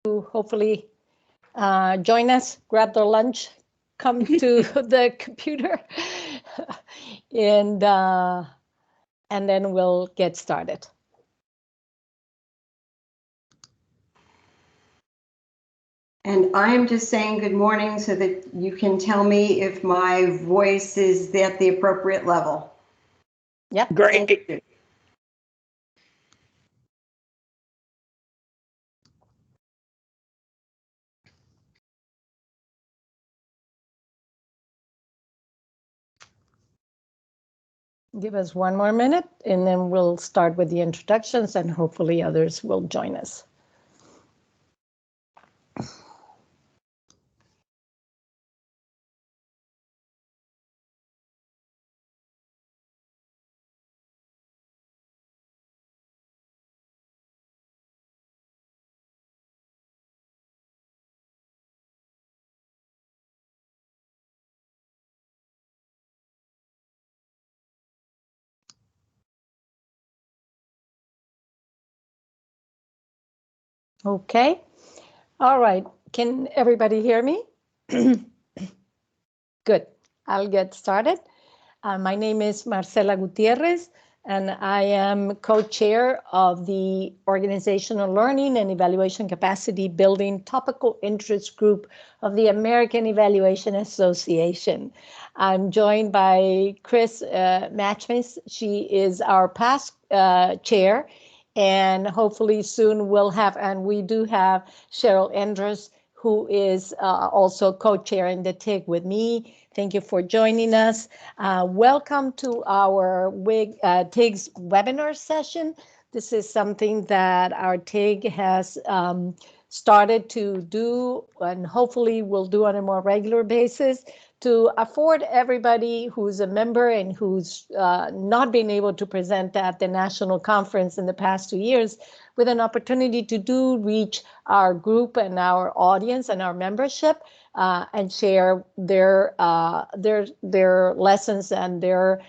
to hopefully join us, grab their lunch, come to the computer, and then we'll get started. And I'm just saying good morning so that you can tell me if my voice is at the appropriate level. Yep. Great. Give us one more minute, and then we'll start with the introductions, and hopefully others will join us. Okay. All right. Can everybody hear me? Good. I'll get started. My name is Marcela Gutierrez, and I am co-chair of the Organizational Learning and Evaluation Capacity Building Topical Interest Group of the American Evaluation Association. I'm joined by Chris Matchmis. She is our past chair, and hopefully soon we'll have, and we do have Cheryl Endres, who is also co-chairing the TIG with me. Thank you for joining us. Welcome to our TIG's webinar session. This is something that our TIG has started to do, and hopefully will do on a more regular basis, to afford everybody who's a member and who's not been able to present at the national conference in the past 2 years with an opportunity to reach our group and our audience and our membership and share their lessons and their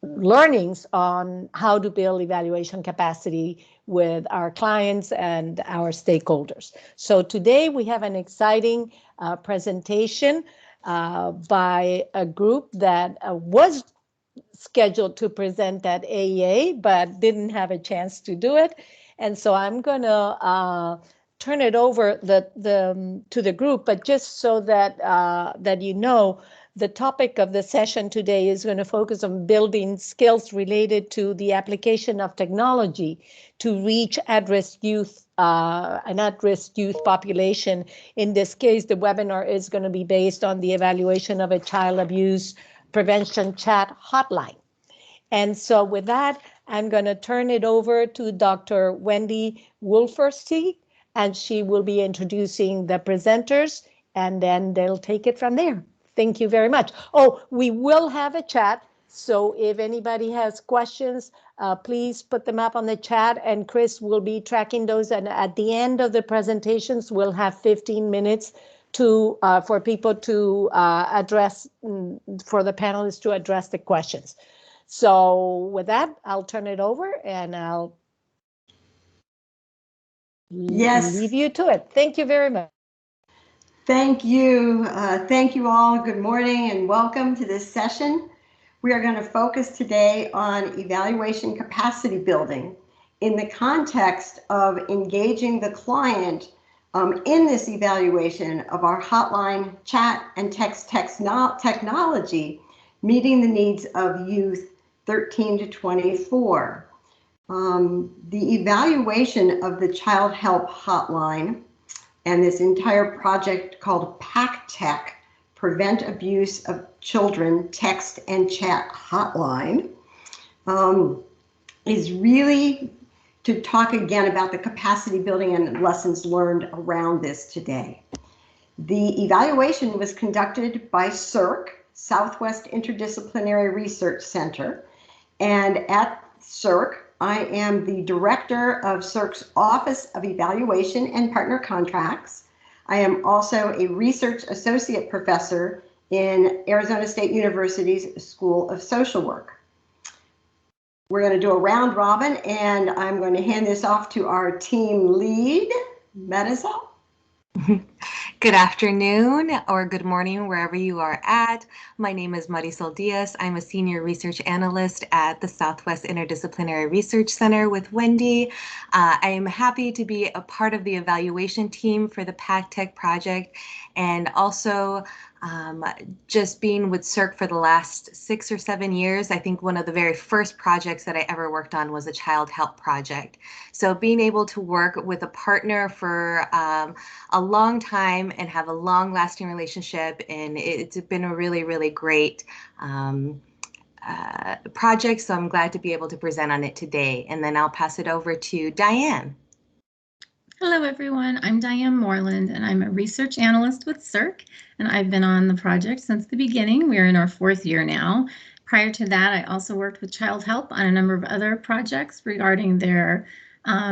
learnings on how to build evaluation capacity with our clients and our stakeholders. So today we have an exciting presentation by a group that was scheduled to present at AEA, but didn't have a chance to do it. And so I'm going to turn it over to the group, but just so that that you know, the topic of the session today is going to focus on building skills related to the application of technology to reach at-risk youth, an at-risk youth population. In this case, the webinar is going to be based on the evaluation of a child abuse prevention chat hotline. And so with that, I'm going to turn it over to Dr. Wendy Wolferstig, and she will be introducing the presenters, and then they'll take it from there. Thank you very much. Oh, we will have a chat, so if anybody has questions, please put them up on the chat, and Chris will be tracking those. And at the end of the presentations, we'll have 15 minutes for people to address, for the panelists to address the questions. So with that, I'll turn it over and I'll leave you to it. Thank you very much. Thank you. Thank you all. Good morning and welcome to this session. We are going to focus today on evaluation capacity building in the context of engaging the client in this evaluation of our hotline, chat, and text technology, meeting the needs of youth 13 to 24. The evaluation of the Child Help Hotline and this entire project called PACTech, Prevent Abuse of Children Text and Chat Hotline, is really to talk again about the capacity building and lessons learned around this today. The evaluation was conducted by SIRC, Southwest Interdisciplinary Research Center, and at SIRC, I am the director of SIRC's Office of Evaluation and Partner Contracts. I am also a research associate professor in Arizona State University's School of Social Work. We're going to do a round robin, and I'm going to hand this off to our team lead, Marisol. Good afternoon or good morning, wherever you are at. My name is Marisol Diaz. I'm a senior research analyst at the Southwest Interdisciplinary Research Center with Wendy. I am happy to be a part of the evaluation team for the PACTech project, and also just being with CERC for the last 6 or 7 years. I think one of the very first projects that I ever worked on was a child help project. So being able to work with a partner for a long time and have a long-lasting relationship, and it's been a really, really great project. So I'm glad to be able to present on it today. And then I'll pass it over to Diane. Hello, everyone. I'm Diane Moreland, and I'm a research analyst with CERC, and I've been on the project since the beginning. We're in our 4th year now. Prior to that, I also worked with Child Help on a number of other projects regarding their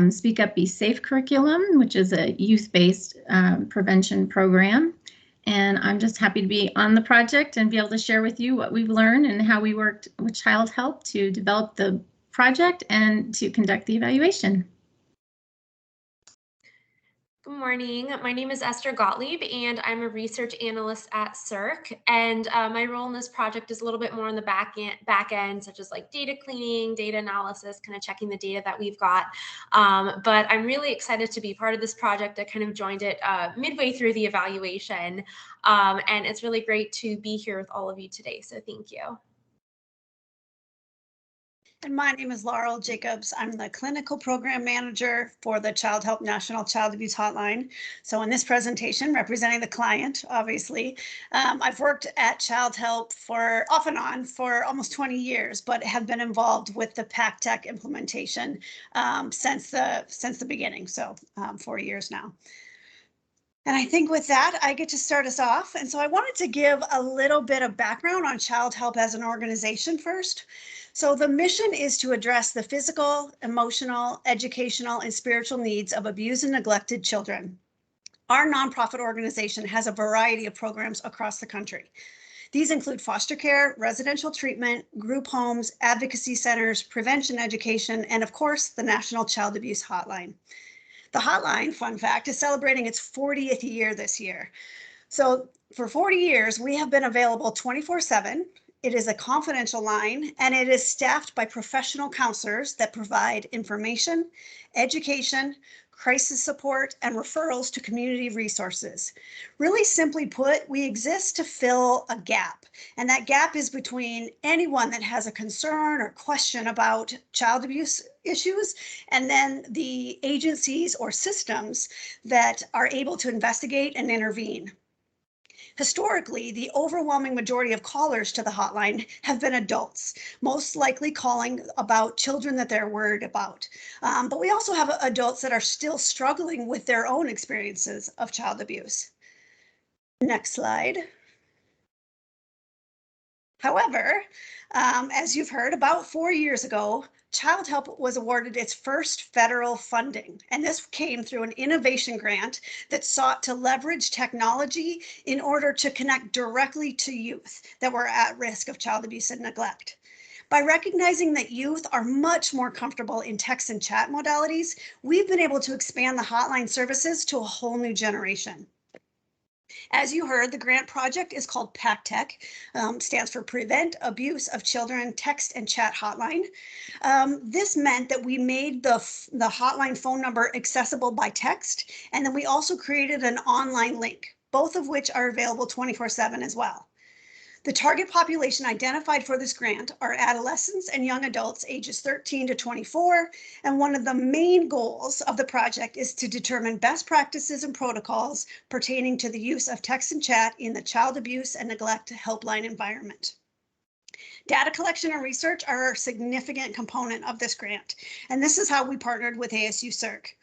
Speak Up, Be Safe curriculum, which is a youth-based prevention program. And I'm just happy to be on the project and be able to share with you what we've learned and how we worked with Child Help to develop the project and to conduct the evaluation. Good morning. My name is Esther Gottlieb, and I'm a research analyst at CERC. And my role in this project is a little bit more on the back end, such as like data cleaning, data analysis, kind of checking the data that we've got. But I'm really excited to be part of this project. I kind of joined it midway through the evaluation, and it's really great to be here with all of you today. So thank you. And my name is Laurel Jacobs. I'm the clinical program manager for the Child Help National Child Abuse Hotline. So in this presentation, representing the client, obviously, I've worked at Child Help for off and on for almost 20 years, but have been involved with the PACTech implementation since the beginning. So 4 years now. And I think with that, I get to start us off. And so I wanted to give a little bit of background on Child Help as an organization first. So the mission is to address the physical, emotional, educational, and spiritual needs of abused and neglected children. Our nonprofit organization has a variety of programs across the country. These include foster care, residential treatment, group homes, advocacy centers, prevention education, and of course, the National Child Abuse Hotline. The hotline, fun fact, is celebrating its 40th year this year. So for 40 years, we have been available 24/7. It is a confidential line, and it is staffed by professional counselors that provide information, education, crisis support, and referrals to community resources. Really simply put, we exist to fill a gap, and that gap is between anyone that has a concern or question about child abuse issues, and then the agencies or systems that are able to investigate and intervene. Historically, the overwhelming majority of callers to the hotline have been adults, most likely calling about children that they're worried about. But we also have adults that are still struggling with their own experiences of child abuse. Next slide. However, as you've heard, about 4 years ago, Child Help was awarded its first federal funding, and this came through an innovation grant that sought to leverage technology in order to connect directly to youth that were at risk of child abuse and neglect. By recognizing that youth are much more comfortable in text and chat modalities, we've been able to expand the hotline services to a whole new generation. As you heard, the grant project is called PACTech, stands for Prevent Abuse of Children Text and Chat Hotline. This meant that we made the hotline phone number accessible by text, and then we also created an online link, both of which are available 24/7 as well. The target population identified for this grant are adolescents and young adults ages 13 to 24, and one of the main goals of the project is to determine best practices and protocols pertaining to the use of text and chat in the child abuse and neglect helpline environment. Data collection and research are a significant component of this grant, and this is how we partnered with ASU CERC.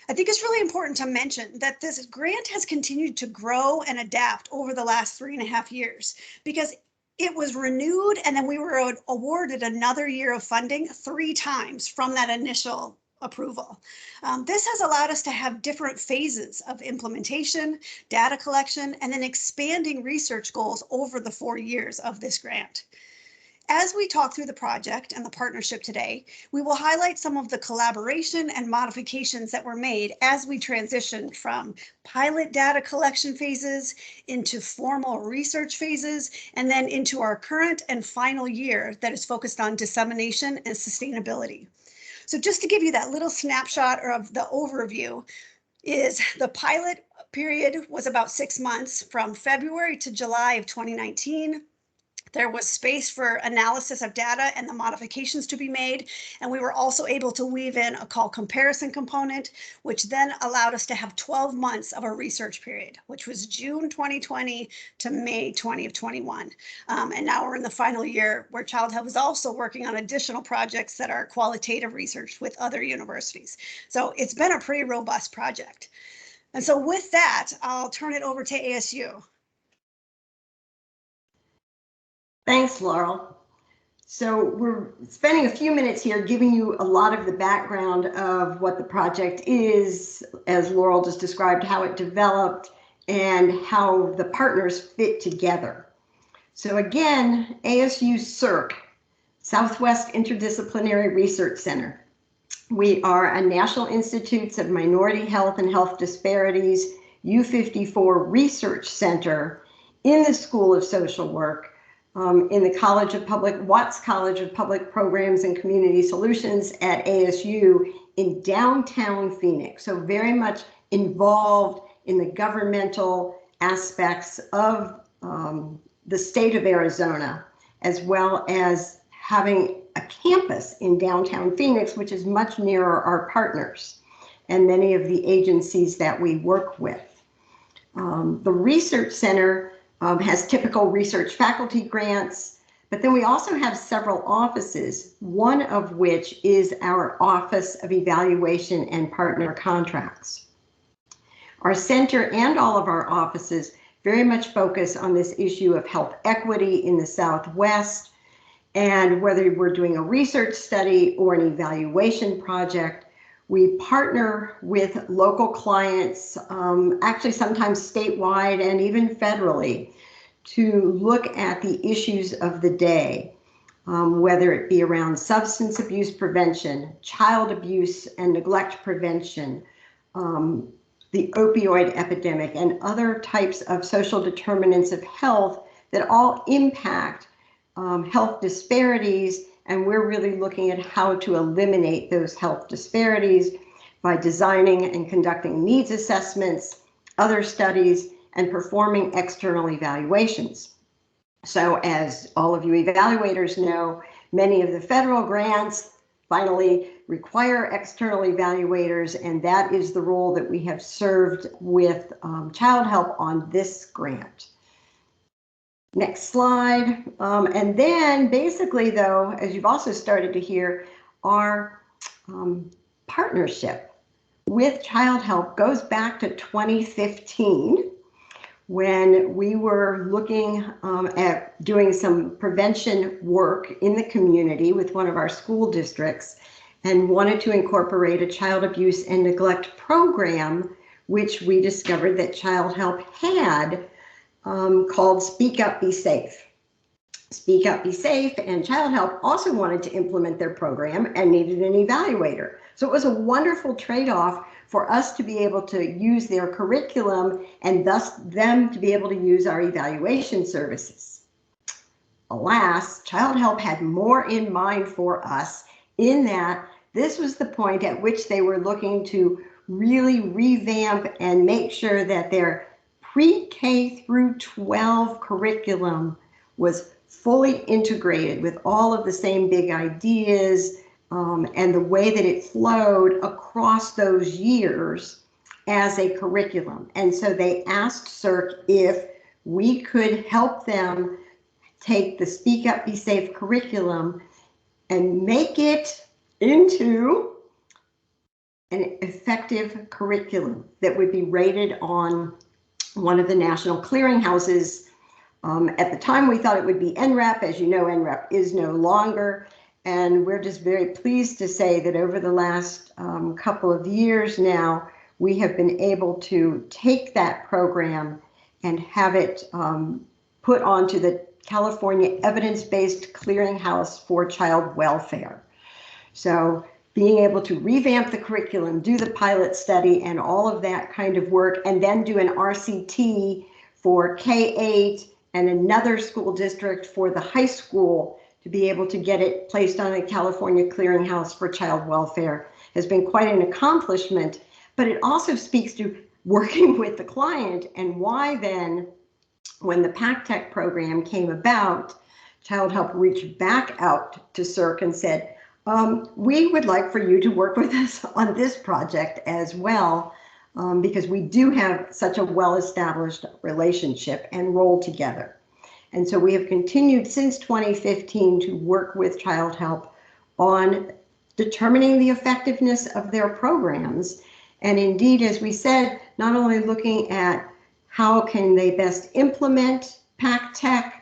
I think it's really important to mention that this grant has continued to grow and adapt over the last 3.5 years because it was renewed, and then we were awarded another year of funding 3 times from that initial approval. This has allowed us to have different phases of implementation, data collection, and then expanding research goals over the 4 years of this grant. As we talk through the project and the partnership today, we will highlight some of the collaboration and modifications that were made as we transitioned from pilot data collection phases into formal research phases, and then into our current and final year that is focused on dissemination and sustainability. So just to give you that little snapshot of the overview, is the pilot period was about 6 months from February to July of 2019. There was space for analysis of data and the modifications to be made. And we were also able to weave in a call comparison component, which then allowed us to have 12 months of a research period, which was June 2020 to May 2021. And now we're in the final year where Child Health is also working on additional projects that are qualitative research with other universities. So it's been a pretty robust project. And so with that, I'll turn it over to ASU. Thanks, Laurel. So we're spending a few minutes here giving you a lot of the background of what the project is, as Laurel just described, how it developed and how the partners fit together. So again, ASU CIRC, Southwest Interdisciplinary Research Center. We are a National Institutes of Minority Health and Health Disparities U54 Research Center in the School of Social Work, in the Watts College of Public Programs and Community Solutions at ASU in downtown Phoenix. So very much involved in the governmental aspects of the state of Arizona, as well as having a campus in downtown Phoenix, which is much nearer our partners and many of the agencies that we work with. The Research Center has typical research faculty grants, but then we also have several offices, one of which is our Office of Evaluation and Partner Contracts. Our center and all of our offices very much focus on this issue of health equity in the Southwest, and whether we're doing a research study or an evaluation project, we partner with local clients, actually sometimes statewide and even federally, to look at the issues of the day, whether it be around substance abuse prevention, child abuse and neglect prevention, the opioid epidemic, and other types of social determinants of health that all impact health disparities, and we're really looking at how to eliminate those health disparities by designing and conducting needs assessments, other studies, and performing external evaluations. So as all of you evaluators know, many of the federal grants finally require external evaluators, and that is the role that we have served with Child Help on this grant. Next slide. And then basically though, as you've also started to hear, our partnership with Child Help goes back to 2015 when we were looking at doing some prevention work in the community with one of our school districts and wanted to incorporate a child abuse and neglect program, which we discovered that Child Help had, called Speak Up, Be Safe. Speak Up, Be Safe, and Child Help also wanted to implement their program and needed an evaluator. So it was a wonderful trade-off for us to be able to use their curriculum and thus them to be able to use our evaluation services. Alas, Child Help had more in mind for us in that this was the point at which they were looking to really revamp and make sure that their pre-K through 12 curriculum was fully integrated with all of the same big ideas and the way that it flowed across those years as a curriculum. And so they asked CIRC if we could help them take the Speak Up, Be Safe curriculum and make it into an effective curriculum that would be rated on one of the national clearinghouses. At the time, we thought it would be NREP. As you know, NREP is no longer. And we're just very pleased to say that over the last couple of years now, we have been able to take that program and have it put onto the California Evidence-Based Clearinghouse for Child Welfare. So being able to revamp the curriculum, do the pilot study and all of that kind of work, and then do an RCT for K-8 and another school district for the high school to be able to get it placed on a California Clearinghouse for Child Welfare has been quite an accomplishment, but it also speaks to working with the client and why then, when the PACTEC program came about, Child Help reached back out to CERC and said, we would like for you to work with us on this project as well, because we do have such a well-established relationship and role together. And so we have continued since 2015 to work with Child Help on determining the effectiveness of their programs. And indeed, as we said, not only looking at how can they best implement PACTEC,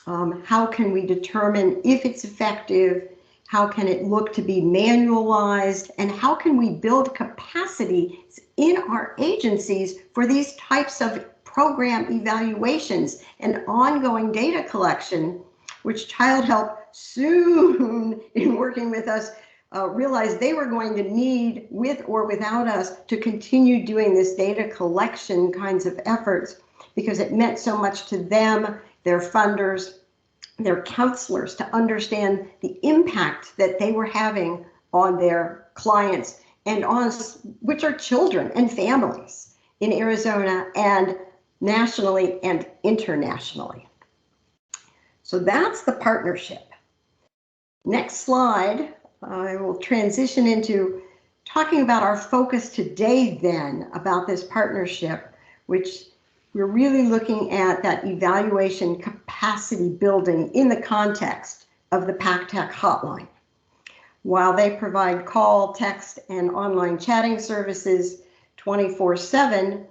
how can we determine if it's effective, how can it look to be manualized, and how can we build capacity in our agencies for these types of program evaluations and ongoing data collection, which Child Help soon, in working with us, realized they were going to need, with or without us, to continue doing this data collection kinds of efforts, because it meant so much to them, their funders, their counselors, to understand the impact that they were having on their clients and on us, which are children and families in Arizona and nationally and internationally. So that's the partnership. Next slide, I will transition into talking about our focus today then about this partnership, which we're really looking at that evaluation capacity building in the context of the PACTEC hotline. While they provide call, text, and online chatting services 24/7,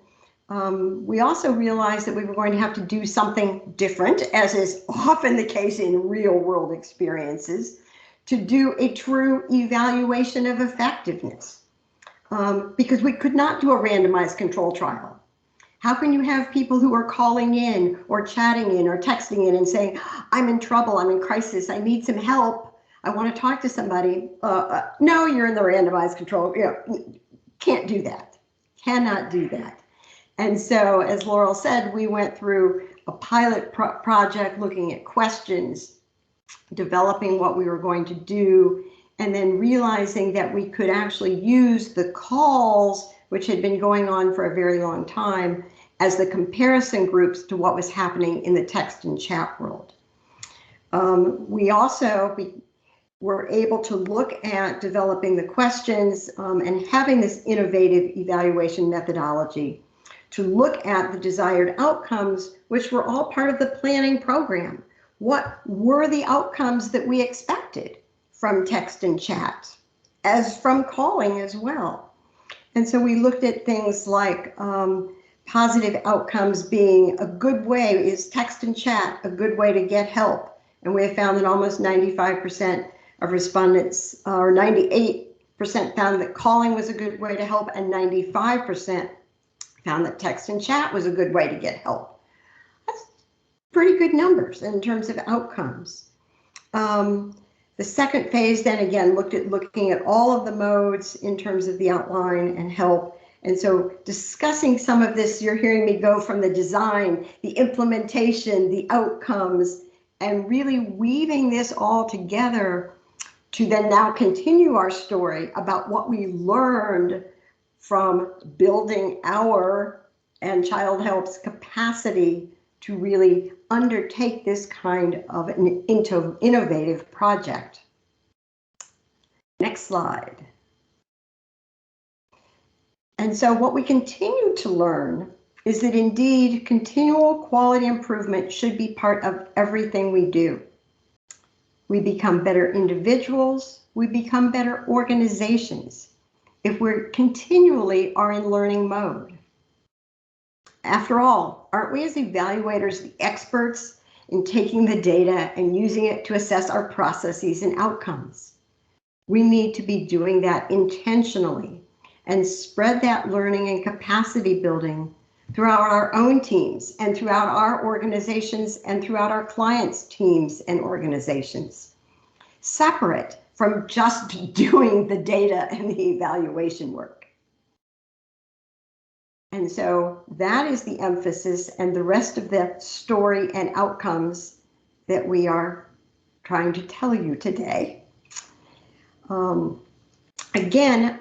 we also realized that we were going to have to do something different, as is often the case in real world experiences, to do a true evaluation of effectiveness, because we could not do a randomized control trial. How can you have people who are calling in or chatting in or texting in and saying, I'm in trouble, I'm in crisis, I need some help, I want to talk to somebody? No, you're in the randomized control. Can't do that, cannot do that. And so, as Laurel said, we went through a pilot project looking at questions, developing what we were going to do, and then realizing that we could actually use the calls, which had been going on for a very long time, as the comparison groups to what was happening in the text and chat world. We were able to look at developing the questions and having this innovative evaluation methodology to look at the desired outcomes, which were all part of the planning program. What were the outcomes that we expected from text and chat, as from calling as well? And so we looked at things like positive outcomes being a good way. Is text and chat a good way to get help? And we have found that almost 95% of respondents, or 98% found that calling was a good way to help, and 95% found that text and chat was a good way to get help. That's pretty good numbers in terms of outcomes. The second phase then again looking at all of the modes in terms of the outline and help. And so discussing some of this, you're hearing me go from the design, the implementation, the outcomes, and really weaving this all together to then now continue our story about what we learned from building our and Child Help's capacity to really undertake this kind of an innovative project. Next slide. And so what we continue to learn is that indeed continual quality improvement should be part of everything we do. We become better individuals, we become better organizations if we're continually are in learning mode. After all, aren't we as evaluators the experts in taking the data and using it to assess our processes and outcomes? We need to be doing that intentionally and spread that learning and capacity building throughout our own teams and throughout our organizations and throughout our clients' teams and organizations, separate from just doing the data and the evaluation work. And so that is the emphasis and the rest of the story and outcomes that we are trying to tell you today. Again,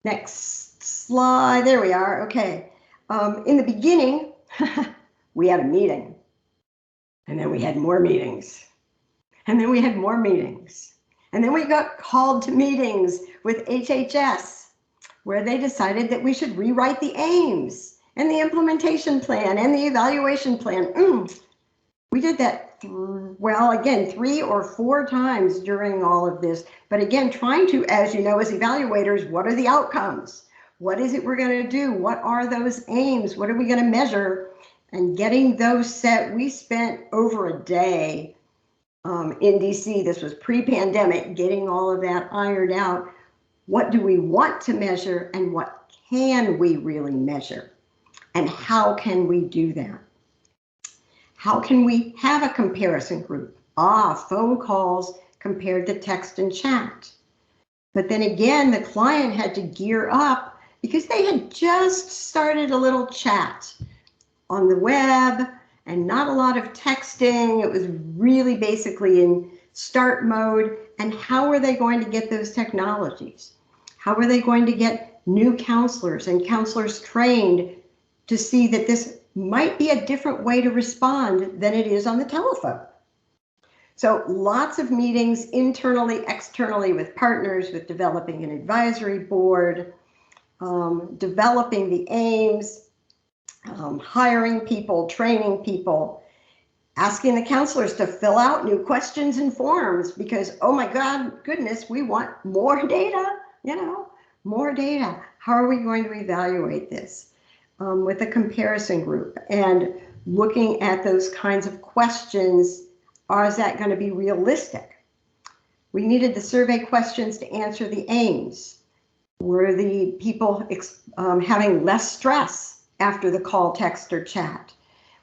next slide, there we are, okay. In the beginning, we had a meeting, and then we had more meetings, and then we had more meetings, and then we got called to meetings with HHS, where they decided that we should rewrite the aims and the implementation plan and the evaluation plan. We did that, well, again, 3 or 4 times during all of this. But again, trying to, as you know, as evaluators, what are the outcomes? What is it we're going to do? What are those aims? What are we going to measure? And getting those set, we spent over a day in DC. This was pre-pandemic, getting all of that ironed out. What do we want to measure and what can we really measure? And how can we do that? How can we have a comparison group? Phone calls compared to text and chat. But then again, the client had to gear up because they had just started a little chat on the web and not a lot of texting. It was really basically in start mode. And how are they going to get those technologies? How are they going to get new counselors and counselors trained to see that this might be a different way to respond than it is on the telephone? So lots of meetings internally, externally with partners, with developing an advisory board, developing the aims, hiring people, training people, asking the counselors to fill out new questions and forms because, oh my goodness, we want more data, more data. How are we going to evaluate this? With a comparison group and looking at those kinds of questions. Is that going to be realistic? We needed the survey questions to answer the aims. Were the people having less stress after the call, text, or chat?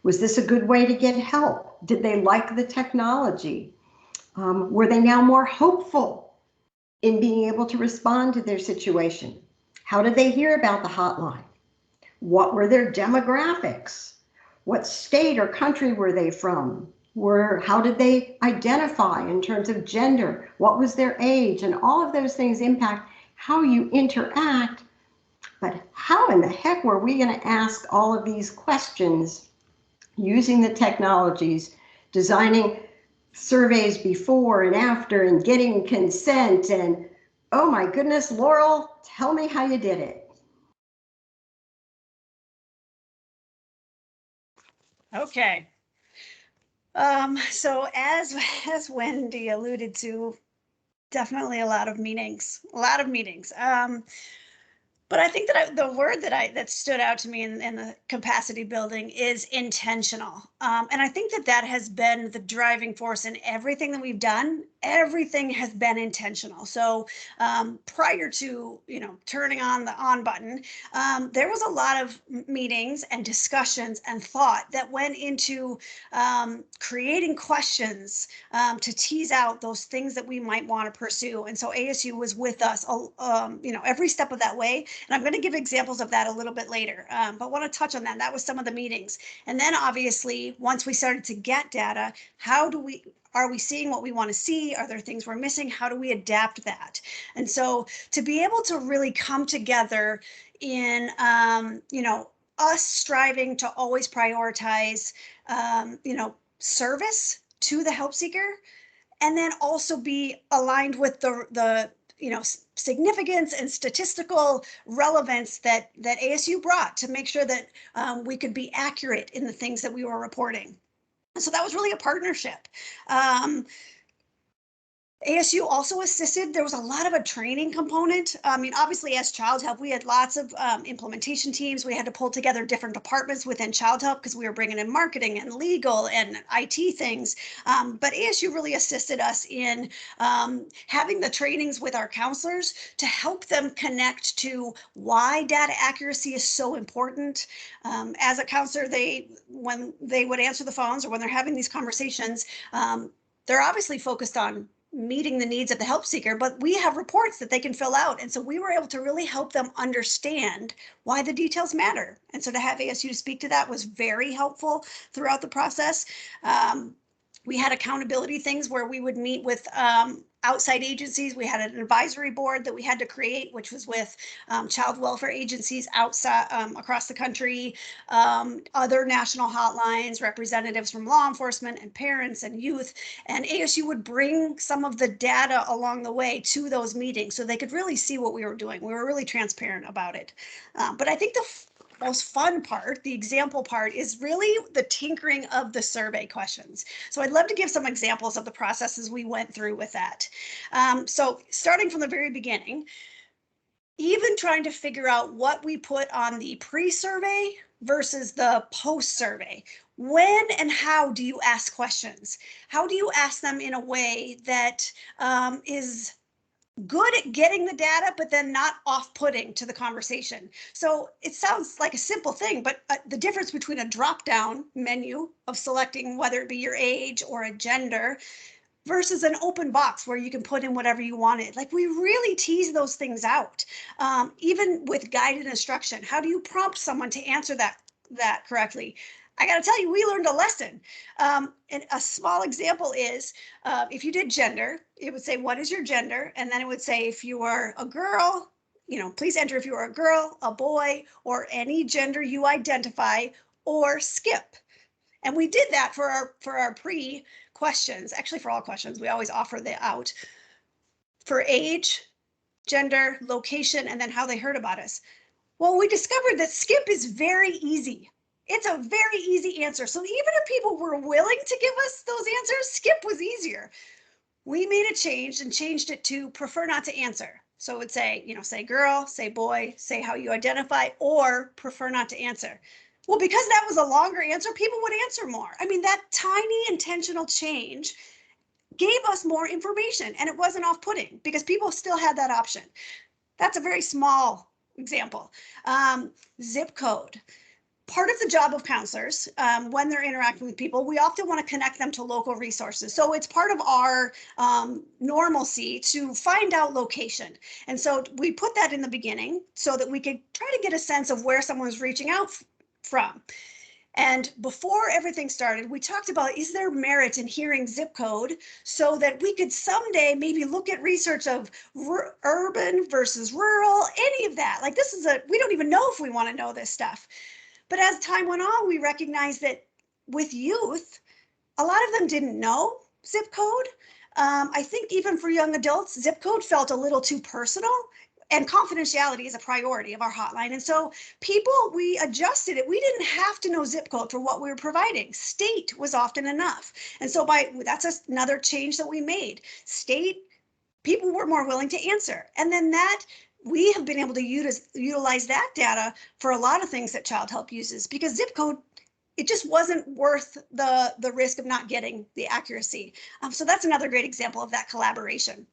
Was this a good way to get help? Did they like the technology? Were they now more hopeful in being able to respond to their situation? How did they hear about the hotline? What were their demographics? What state or country were they from? How did they identify in terms of gender? What was their age? And all of those things impact how you interact. But how in the heck were we going to ask all of these questions using the technologies, designing surveys before and after and getting consent? And oh my goodness, Laurel, tell me how you did it. Okay. So as Wendy alluded to, definitely a lot of meetings. But I think that the word that stood out to me in the capacity building is intentional. And I think that has been the driving force in everything that we've done. Everything has been intentional. So prior to turning on the on button, there was a lot of meetings and discussions and thought that went into creating questions to tease out those things that we might want to pursue. And so ASU was with us, every step of that way. And I'm going to give examples of that a little bit later, but want to touch on that. That was some of the meetings. And then obviously, once we started to get data, are we seeing what we want to see? Are there things we're missing? How do we adapt that? And so to be able to really come together in, us striving to always prioritize, service to the help seeker, and then also be aligned with the significance and statistical relevance that ASU brought to make sure that we could be accurate in the things that we were reporting. So that was really a partnership. ASU also assisted. There was a lot of a training component. I mean, obviously as Child Help, we had lots of implementation teams. We had to pull together different departments within Child Help because we were bringing in marketing and legal and IT things. But ASU really assisted us in having the trainings with our counselors to help them connect to why data accuracy is so important. As a counselor, when they would answer the phones or when they're having these conversations, they're obviously focused on meeting the needs of the help seeker, but we have reports that they can fill out. And so we were able to really help them understand why the details matter. And so to have ASU to speak to that was very helpful throughout the process. We had accountability things where we would meet with outside agencies. We had an advisory board that we had to create, which was with child welfare agencies outside across the country, other national hotlines, representatives from law enforcement and parents and youth. And ASU would bring some of the data along the way to those meetings so they could really see what we were doing. We were really transparent about it. But I think the most fun part, the example part, is really the tinkering of the survey questions. So I'd love to give some examples of the processes we went through with that. So starting from the very beginning, even trying to figure out what we put on the pre-survey versus the post-survey. When and how do you ask questions? How do you ask them in a way that is good at getting the data, but then not off-putting to the conversation? So it sounds like a simple thing, but the difference between a drop-down menu of selecting whether it be your age or a gender versus an open box where you can put in whatever you wanted. Like, we really tease those things out. Even with guided instruction, how do you prompt someone to answer that correctly? I got to tell you, we learned a lesson. And a small example is if you did gender, it would say, what is your gender? And then it would say, if you are a girl, please enter if you are a girl, a boy, or any gender you identify, or skip. And we did that for our pre questions, actually for all questions. We always offer that out for age, gender, location, and then how they heard about us. Well, we discovered that skip is very easy. It's a very easy answer. So even if people were willing to give us those answers, skip was easier. We made a change and changed it to prefer not to answer. So it would say, say girl, say boy, say how you identify, or prefer not to answer. Well, because that was a longer answer, people would answer more. I mean, that tiny intentional change gave us more information, and it wasn't off-putting because people still had that option. That's a very small example. Zip code. Part of the job of counselors, when they're interacting with people, we often want to connect them to local resources. So it's part of our normalcy to find out location. And so we put that in the beginning so that we could try to get a sense of where someone was reaching out from. And before everything started, we talked about, is there merit in hearing zip code so that we could someday maybe look at research of urban versus rural, any of that. Like, we don't even know if we want to know this stuff. But as time went on, we recognized that with youth, a lot of them didn't know zip code. I think even for young adults, zip code felt a little too personal, and confidentiality is a priority of our hotline. And so we adjusted it. We didn't have to know zip code for what we were providing. State was often enough. And so that's another change that we made. State, people were more willing to answer. And then we have been able to utilize that data for a lot of things that Child Help uses, because zip code, it just wasn't worth the risk of not getting the accuracy. So that's another great example of that collaboration.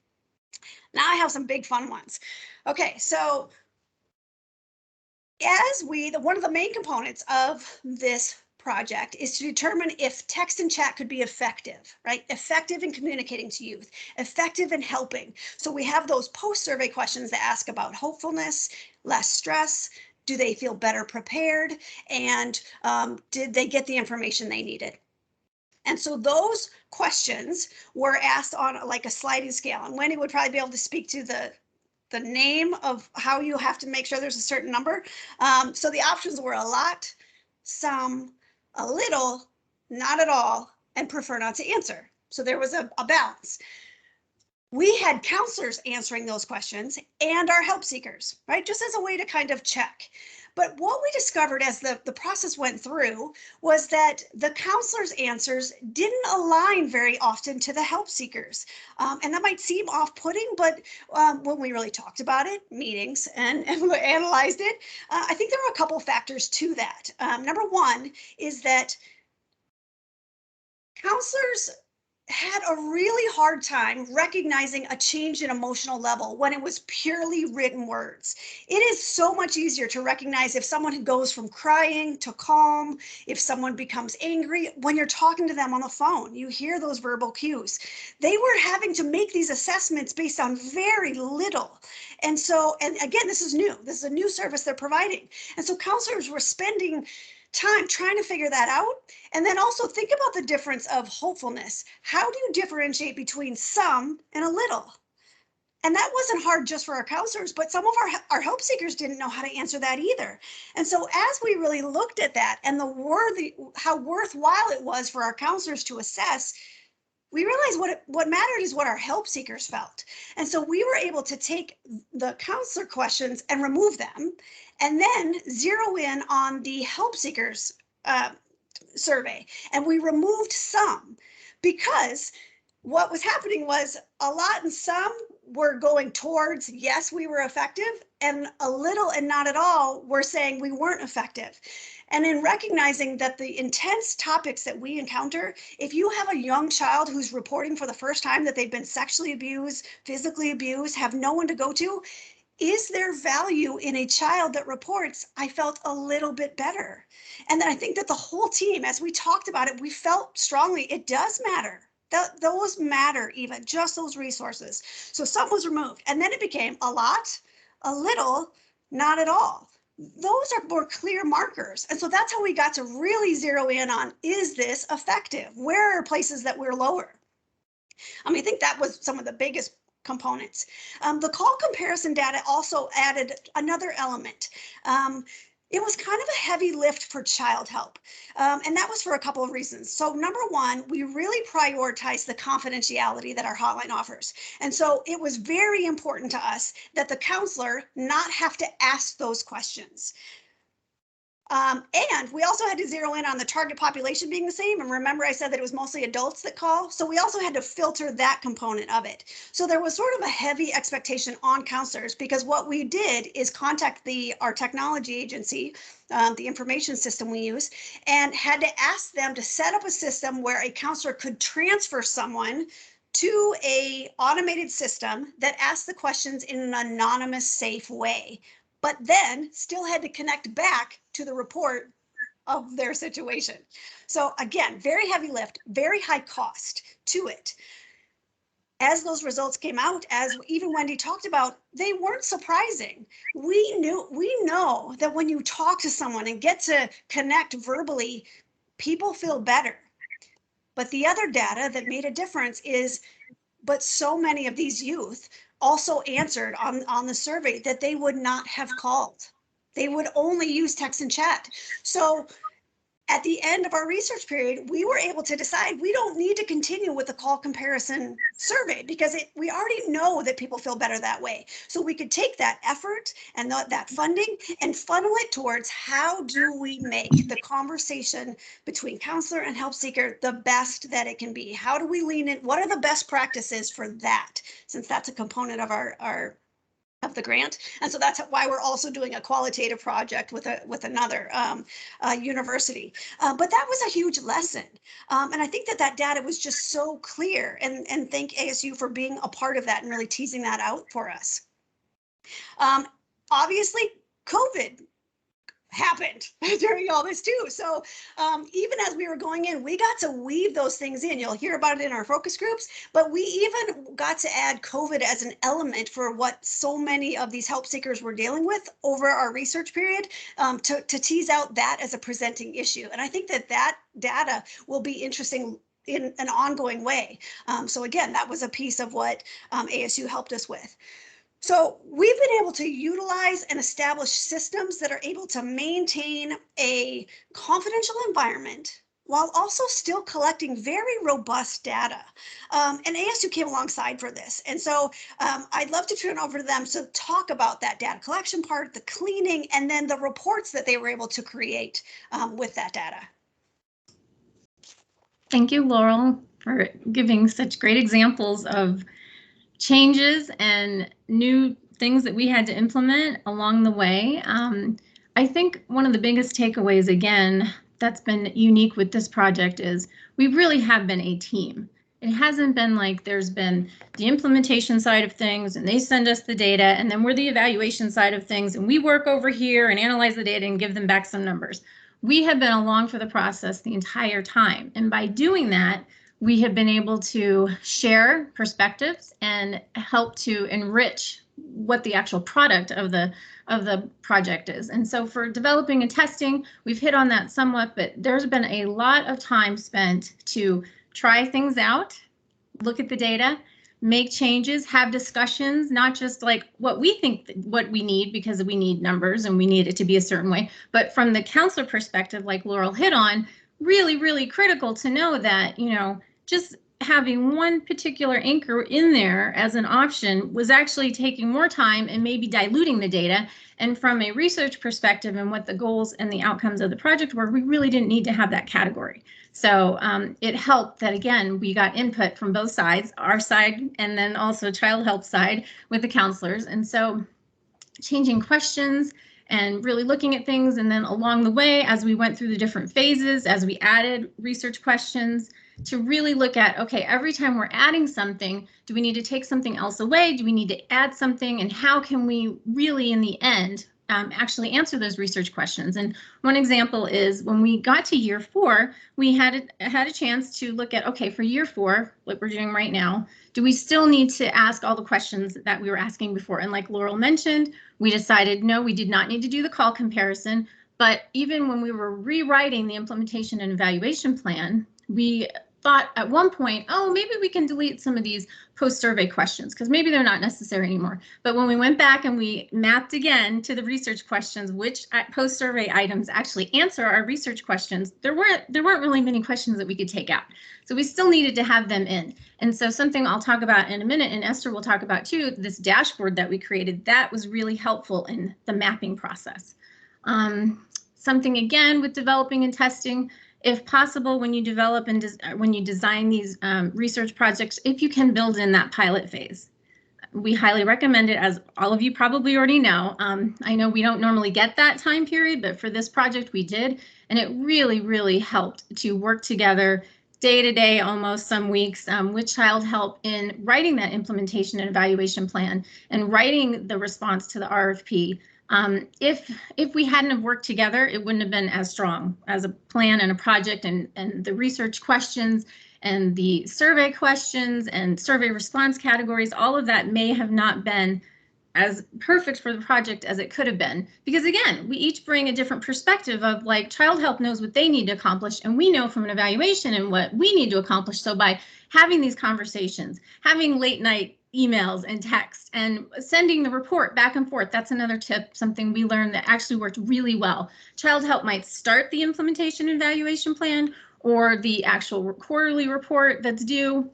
Now I have some big fun ones. Okay, so one of the main components of this project is to determine if text and chat could be effective, right? Effective in communicating to youth, effective in helping. So we have those post-survey questions that ask about hopefulness, less stress, do they feel better prepared, and did they get the information they needed? And so those questions were asked on like a sliding scale, and Wendy would probably be able to speak to the name of how you have to make sure there's a certain number. So the options were a lot, some, a little, not at all, and prefer not to answer. So there was a balance. We had counselors answering those questions and our help seekers, right? Just as a way to kind of check. But what we discovered as the process went through was that the counselors' answers didn't align very often to the help seekers. And that might seem off-putting, but when we really talked about it, meetings, and analyzed it, I think there were a couple factors to that. Number one is that counselors had a really hard time recognizing a change in emotional level when it was purely written words. It is so much easier to recognize if someone goes from crying to calm, if someone becomes angry, when you're talking to them on the phone. You hear those verbal cues. They were having to make these assessments based on very little. And so, and again, this is new. This is a new service they're providing. And so counselors were spending time trying to figure that out. And then also think about the difference of hopefulness. How do you differentiate between some and a little? And that wasn't hard just for our counselors, but some of our help seekers didn't know how to answer that either. And so as we really looked at that and how worthwhile it was for our counselors to assess, we realized what mattered is what our help seekers felt. And so we were able to take the counselor questions and remove them, and then zero in on the help seekers survey. And we removed some because what was happening was a lot and some were going towards, yes, we were effective, and a little and not at all were saying we weren't effective. And in recognizing that the intense topics that we encounter, if you have a young child who's reporting for the first time that they've been sexually abused, physically abused, have no one to go to, is there value in a child that reports, I felt a little bit better? And then I think that the whole team, as we talked about it, we felt strongly it does matter. Those matter, even just those resources. So some was removed, and then it became a lot, a little, not at all. Those are more clear markers. And so that's how we got to really zero in on, is this effective? Where are places that we're lower? I think that was some of the biggest components. The call comparison data also added another element. It was kind of a heavy lift for child help. And that was for a couple of reasons. So number one, we really prioritized the confidentiality that our hotline offers. And so it was very important to us that the counselor not have to ask those questions. And we also had to zero in on the target population being the same. And remember, I said that it was mostly adults that call. So we also had to filter that component of it. So there was sort of a heavy expectation on counselors, because what we did is contact our technology agency, the information system we use, and had to ask them to set up a system where a counselor could transfer someone to a automated system that asked the questions in an anonymous, safe way, but then still had to connect back to the report of their situation. So again, very heavy lift, very high cost to it. As those results came out, as even Wendy talked about, they weren't surprising. We know that when you talk to someone and get to connect verbally, people feel better. But the other data that made a difference is, but so many of these youth also answered on the survey that they would not have called. They would only use text and chat. So at the end of our research period, we were able to decide we don't need to continue with the call comparison survey, because we already know that people feel better that way. So we could take that effort and that funding and funnel it towards, how do we make the conversation between counselor and help seeker the best that it can be? How do we lean in? What are the best practices for that? Since that's a component of of the grant. And so that's why we're also doing a qualitative project with another university. But that was a huge lesson. And I think that data was just so clear, and thank ASU for being a part of that and really teasing that out for us. Obviously, COVID happened during all this too. So even as we were going in, we got to weave those things in. You'll hear about it in our focus groups, but we even got to add COVID as an element for what so many of these help seekers were dealing with over our research period, to tease out that as a presenting issue. And I think that data will be interesting in an ongoing way. So again, that was a piece of what ASU helped us with. So we've been able to utilize and establish systems that are able to maintain a confidential environment while also still collecting very robust data. And ASU came alongside for this. And so I'd love to turn over to them to talk about that data collection part, the cleaning, and then the reports that they were able to create with that data. Thank you, Laurel, for giving such great examples of changes and new things that we had to implement along the way. I think one of the biggest takeaways, again, that's been unique with this project is we really have been a team. It hasn't been like there's been the implementation side of things and they send us the data and then we're the evaluation side of things and we work over here and analyze the data and give them back some numbers. We have been along for the process the entire time. And by doing that, we have been able to share perspectives and help to enrich what the actual product of the project is. And so for developing and testing, we've hit on that somewhat, but there's been a lot of time spent to try things out, look at the data, make changes, have discussions, not just like what we think, what we need because we need numbers and we need it to be a certain way, but from the counselor perspective, like Laurel hit on, really, really critical to know that, you know, just having one particular anchor in there as an option was actually taking more time and maybe diluting the data. And from a research perspective and what the goals and the outcomes of the project were, we really didn't need to have that category. So it helped that, again, we got input from both sides, our side and then also Child Help side with the counselors. And so changing questions and really looking at things. And then along the way, as we went through the different phases, as we added research questions, to really look at, okay, every time we're adding something, do we need to take something else away? Do we need to add something? And how can we really, in the end, actually answer those research questions? And one example is when we got to year 4, we had a chance to look at, okay, for year 4, what we're doing right now, do we still need to ask all the questions that we were asking before? And like Laurel mentioned, we decided, no, we did not need to do the call comparison. But even when we were rewriting the implementation and evaluation plan, we thought at one point, oh, maybe we can delete some of these post-survey questions because maybe they're not necessary anymore. But when we went back and we mapped again to the research questions, which post-survey items actually answer our research questions, there weren't really many questions that we could take out. So we still needed to have them in. And so something I'll talk about in a minute, and Esther will talk about too, this dashboard that we created, that was really helpful in the mapping process. Something again with developing and testing, if possible, when you develop and when you design these research projects, if you can build in that pilot phase. We highly recommend it, as all of you probably already know. I know we don't normally get that time period, but for this project we did, and it really, really helped to work together day to day, almost some weeks, with Child Help in writing that implementation and evaluation plan and writing the response to the RFP. If we hadn't have worked together, it wouldn't have been as strong as a plan and a project, and the research questions and the survey questions and survey response categories, all of that may have not been as perfect for the project as it could have been. Because again, we each bring a different perspective of, like, Child Help knows what they need to accomplish and we know from an evaluation and what we need to accomplish. So by having these conversations, having late night emails and text and sending the report back and forth, that's another tip, something we learned that actually worked really well. Child Help might start the implementation and evaluation plan or the actual quarterly report that's due.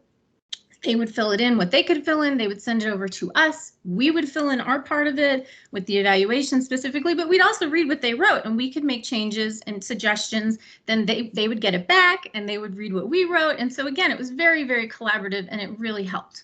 They would fill it in, what they could fill in, they would send it over to us. We would fill in our part of it with the evaluation specifically, but we'd also read what they wrote and we could make changes and suggestions. Then they would get it back and they would read what we wrote. And so again, it was very, very collaborative and it really helped.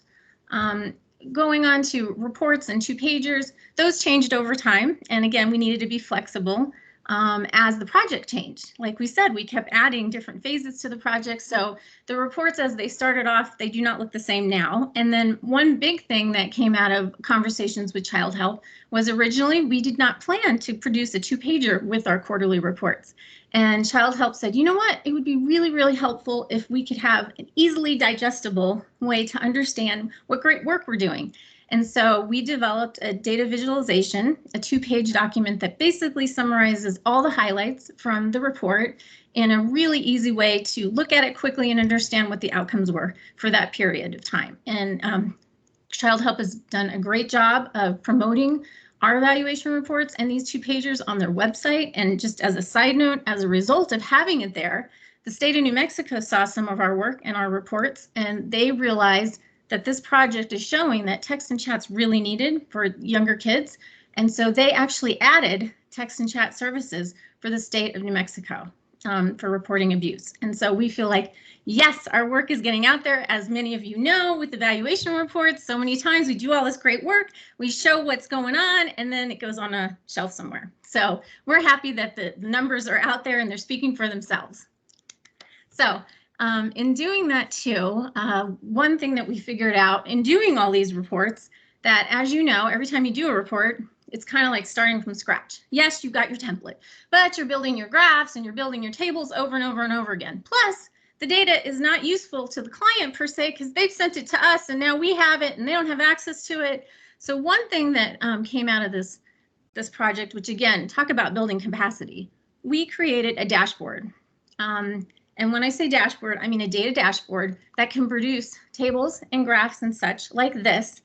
Going on to reports and 2-pagers, those changed over time. And again, we needed to be flexible as the project changed. Like we said, we kept adding different phases to the project. So the reports as they started off, they do not look the same now. And then one big thing that came out of conversations with Child Help was originally we did not plan to produce a 2-pager with our quarterly reports. And Child Help said, you know what, it would be really, really helpful if we could have an easily digestible way to understand what great work we're doing. And so we developed a data visualization, a 2-page document that basically summarizes all the highlights from the report in a really easy way to look at it quickly and understand what the outcomes were for that period of time. And Child Help has done a great job of promoting our evaluation reports and these 2-pagers on their website. And just as a side note, as a result of having it there, the state of New Mexico saw some of our work and our reports, and they realized that this project is showing that text and chat's really needed for younger kids. And so they actually added text and chat services for the state of New Mexico for reporting abuse. And so we feel like, yes, our work is getting out there. As many of you know, with evaluation reports, so many times we do all this great work, we show what's going on, and then it goes on a shelf somewhere. So we're happy that the numbers are out there and they're speaking for themselves. So in doing that too, one thing that we figured out in doing all these reports, that as you know, every time you do a report, it's kind of like starting from scratch. Yes, you've got your template, but you're building your graphs and you're building your tables over and over and over again. Plus, the data is not useful to the client per se, because they've sent it to us and now we have it and they don't have access to it. So one thing that came out of this project, which again, talk about building capacity, we created a dashboard. And when I say dashboard, I mean a data dashboard that can produce tables and graphs and such like this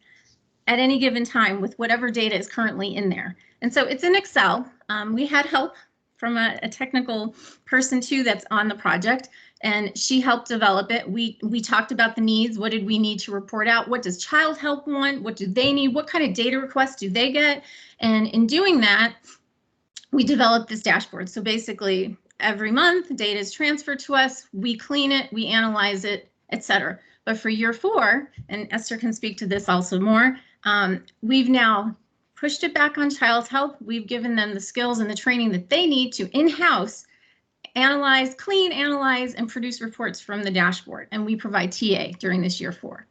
at any given time with whatever data is currently in there. And so it's in Excel. We had help from a technical person too that's on the project, and she helped develop it. We talked about the needs. What did we need to report out? What does Child Help want? What do they need? What kind of data requests do they get? And in doing that, we developed this dashboard. So basically, every month, data is transferred to us. We clean it, we analyze it, etc. But for year 4, and Esther can speak to this also more, we've now pushed it back on Child Help. We've given them the skills and the training that they need to in-house analyze, clean, analyze, and produce reports from the dashboard. And we provide TA during this year 4.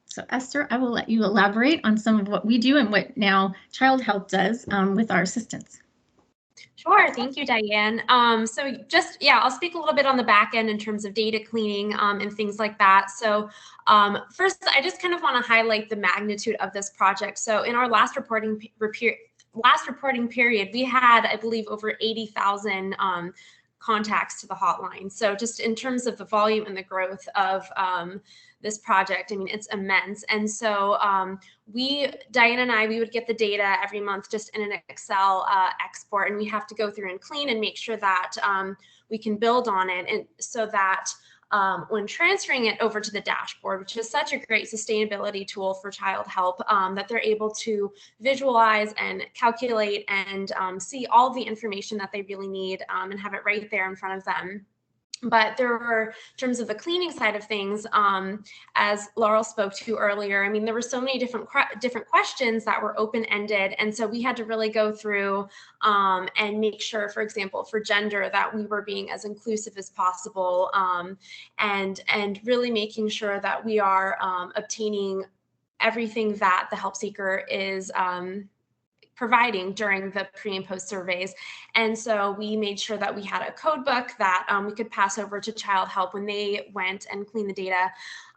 So Esther, I will let you elaborate on some of what we do and what now Child Help does with our assistants. Sure, thank you, Diane. So just, I'll speak a little bit on the back end in terms of data cleaning and things like that. So first, I just kind of want to highlight the magnitude of this project. So in our last reporting period, we had, I believe, over 80,000 contacts to the hotline. So just in terms of the volume and the growth of this project, I mean, it's immense. And so Diane and I, we would get the data every month just in an Excel export, and we have to go through and clean and make sure that we can build on it, and so that when transferring it over to the dashboard, which is such a great sustainability tool for Child Help, that they're able to visualize and calculate and see all the information that they really need and have it right there in front of them. But there were, in terms of the cleaning side of things, as Laurel spoke to earlier, I mean, there were so many different questions that were open-ended. And so we had to really go through and make sure, for example, for gender, that we were being as inclusive as possible and really making sure that we are obtaining everything that the help seeker is providing during the pre and post surveys. And so we made sure that we had a code book that we could pass over to Child Help when they went and cleaned the data.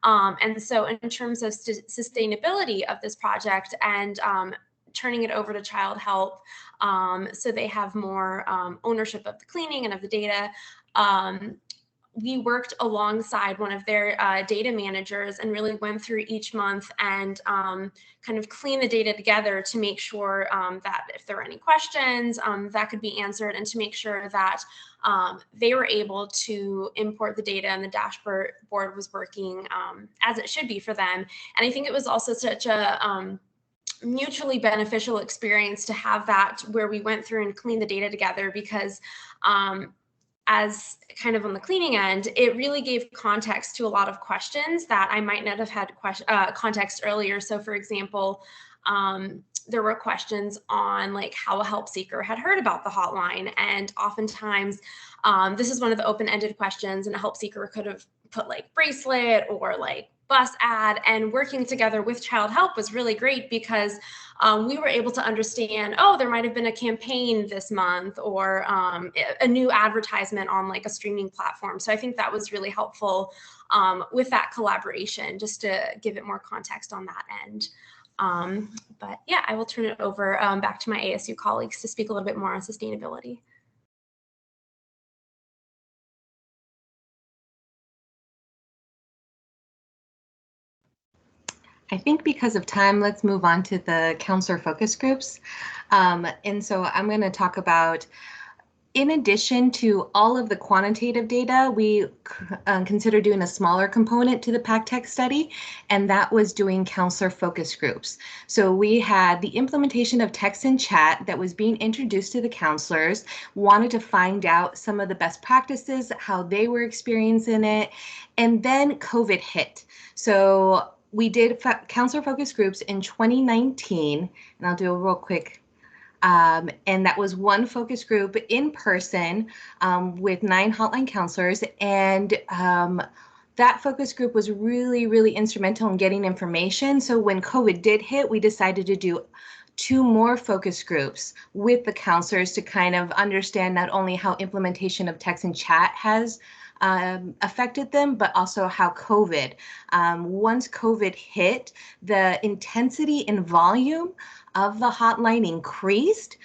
And so in terms of sustainability of this project and turning it over to Child Help so they have more ownership of the cleaning and of the data, we worked alongside one of their data managers and really went through each month and kind of clean the data together to make sure that if there were any questions that could be answered, and to make sure that they were able to import the data and the dashboard was working as it should be for them. And I think it was also such a mutually beneficial experience to have that, where we went through and cleaned the data together, because as kind of on the cleaning end, it really gave context to a lot of questions that I might not have had context earlier. So for example, there were questions on like how a help seeker had heard about the hotline. And oftentimes this is one of the open-ended questions, and a help seeker could have put like bracelet or like bus ad, and working together with Child Help was really great, because we were able to understand, oh, there might have been a campaign this month, or a new advertisement on like a streaming platform. So I think that was really helpful with that collaboration, just to give it more context on that end. But yeah, I will turn it over back to my ASU colleagues to speak a little bit more on sustainability. I think because of time, let's move on to the counselor focus groups. And so I'm going to talk about in addition to all of the quantitative data, we considered doing a smaller component to the PACTEC study, and that was doing counselor focus groups. So we had the implementation of text and chat that was being introduced to the counselors, wanted to find out some of the best practices, how they were experiencing it, and then COVID hit. So we did counselor focus groups in 2019, and I'll do a real quick. And that was one focus group in person with 9 hotline counselors. And that focus group was really, really instrumental in getting information. So when COVID did hit, we decided to do 2 more focus groups with the counselors to kind of understand not only how implementation of text and chat has affected them, but also how COVID. Once COVID hit, the intensity and volume of the hotline increased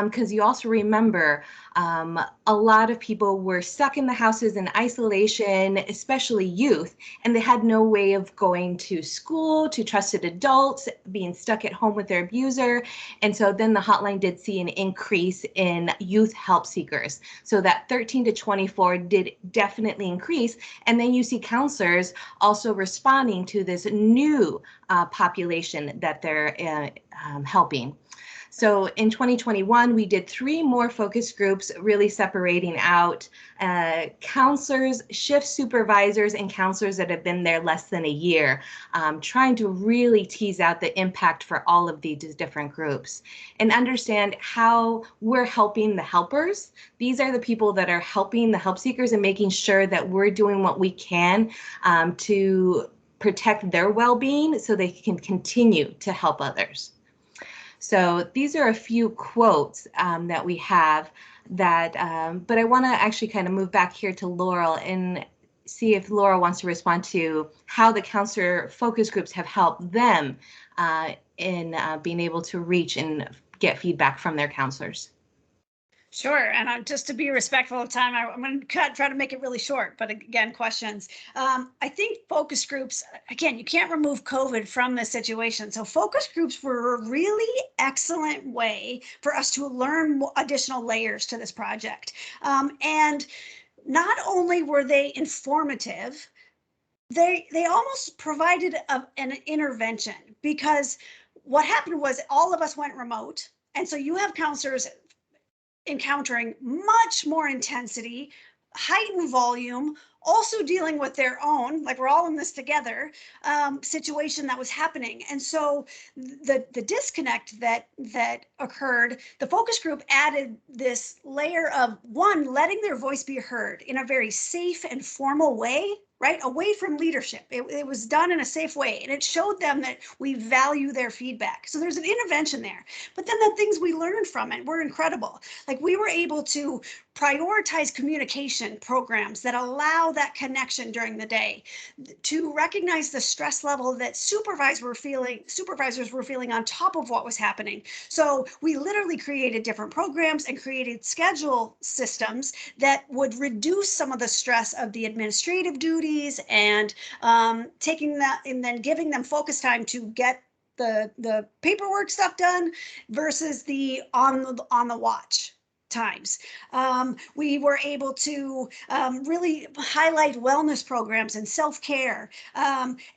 because you also remember a lot of people were stuck in the houses in isolation, especially youth, and they had no way of going to school, to trusted adults, being stuck at home with their abuser. And so then the hotline did see an increase in youth help seekers. So that 13 to 24 did definitely increase. And then you see counselors also responding to this new population that they're helping. So in 2021, we did 3 more focus groups, really separating out counselors, shift supervisors, and counselors that have been there less than a year, trying to really tease out the impact for all of these different groups and understand how we're helping the helpers. These are the people that are helping the help seekers and making sure that we're doing what we can to protect their well-being so they can continue to help others. So these are a few quotes that we have that, but I want to actually kind of move back here to Laurel and see if Laurel wants to respond to how the counselor focus groups have helped them in being able to reach and get feedback from their counselors. Sure, and just to be respectful of time, I'm going to try to make it really short, but again, questions. I think focus groups, again, you can't remove COVID from this situation. So focus groups were a really excellent way for us to learn additional layers to this project. And not only were they informative, they almost provided an intervention, because what happened was all of us went remote. And so you have counselors encountering much more intensity, heightened volume, also dealing with their own, like we're all in this together, situation that was happening. And so the disconnect that occurred, the focus group added this layer of, one, letting their voice be heard in a very safe and formal way, right? Away from leadership. It was done in a safe way, and it showed them that we value their feedback. So there's an intervention there. But then the things we learned from it were incredible. Like, we were able to prioritize communication programs that allow that connection during the day, to recognize the stress level that supervisors were feeling on top of what was happening. So we literally created different programs and created schedule systems that would reduce some of the stress of the administrative duties, and taking that and then giving them focus time to get the paperwork stuff done versus the on the watch times. We were able to really highlight wellness programs and self-care,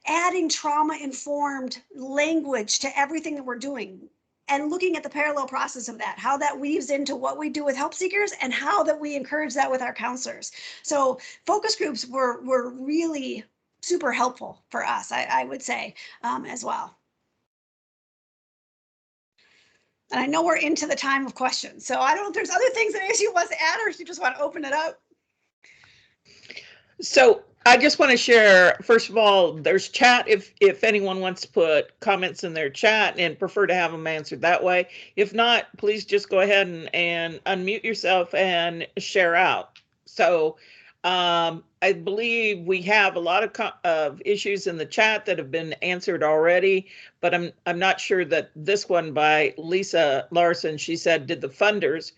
adding trauma-informed language to everything that we're doing, and looking at the parallel process of that, how that weaves into what we do with help seekers and how that we encourage that with our counselors. So focus groups were really super helpful for us, I would say, as well. And I know we're into the time of questions, so I don't know if there's other things that ASU wants to add, or if you just want to open it up. So I just want to share, first of all, there's chat if anyone wants to put comments in their chat and prefer to have them answered that way. If not, please just go ahead and unmute yourself and share out. So I believe we have a lot of issues in the chat that have been answered already, but I'm not sure that this one by Lisa Larson, she said, did the funders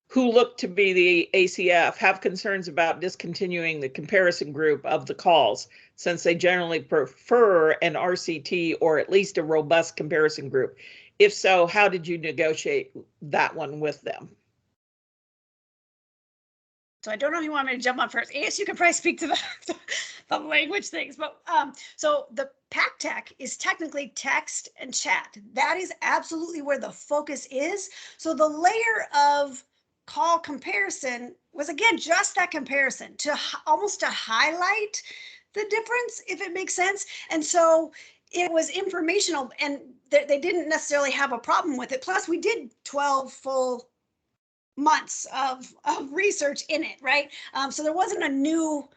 who look to be the ACF have concerns about discontinuing the comparison group of the calls, since they generally prefer an RCT or at least a robust comparison group? If so, how did you negotiate that one with them? So I don't know if you want me to jump on first. AS, you can probably speak to the language things, but so the PAC tech is technically text and chat. That is absolutely where the focus is. So the layer of call comparison was, again, just that comparison to almost to highlight the difference, if it makes sense. And so it was informational, and they didn't necessarily have a problem with it. Plus, we did 12 full months of research in it, right? So there wasn't a new,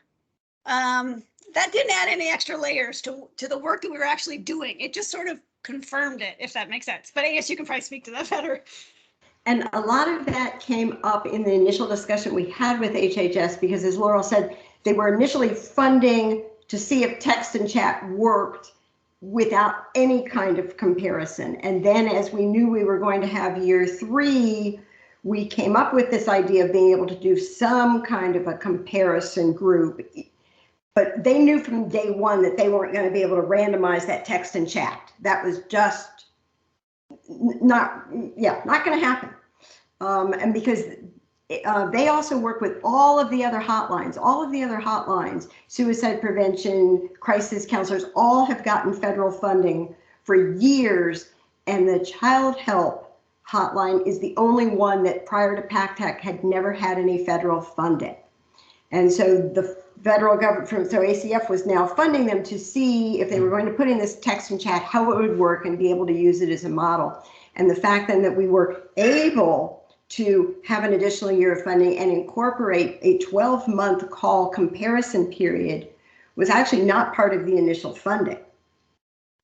that didn't add any extra layers to the work that we were actually doing. It just sort of confirmed it, if that makes sense. But I guess you can probably speak to that better. And a lot of that came up in the initial discussion we had with HHS, because as Laurel said, they were initially funding to see if text and chat worked without any kind of comparison. And then as we knew we were going to have year 3, we came up with this idea of being able to do some kind of a comparison group. But they knew from day 1 that they weren't going to be able to randomize that text and chat. That was just not going to happen. And because they also work with all of the other hotlines, suicide prevention, crisis counselors, all have gotten federal funding for years. And the Child Help Hotline is the only one that prior to PACTEC had never had any federal funding. And so the federal government, so ACF was now funding them to see if they were going to put in this text and chat, how it would work and be able to use it as a model. And the fact then that we were able to have an additional year of funding and incorporate a 12-month call comparison period was actually not part of the initial funding.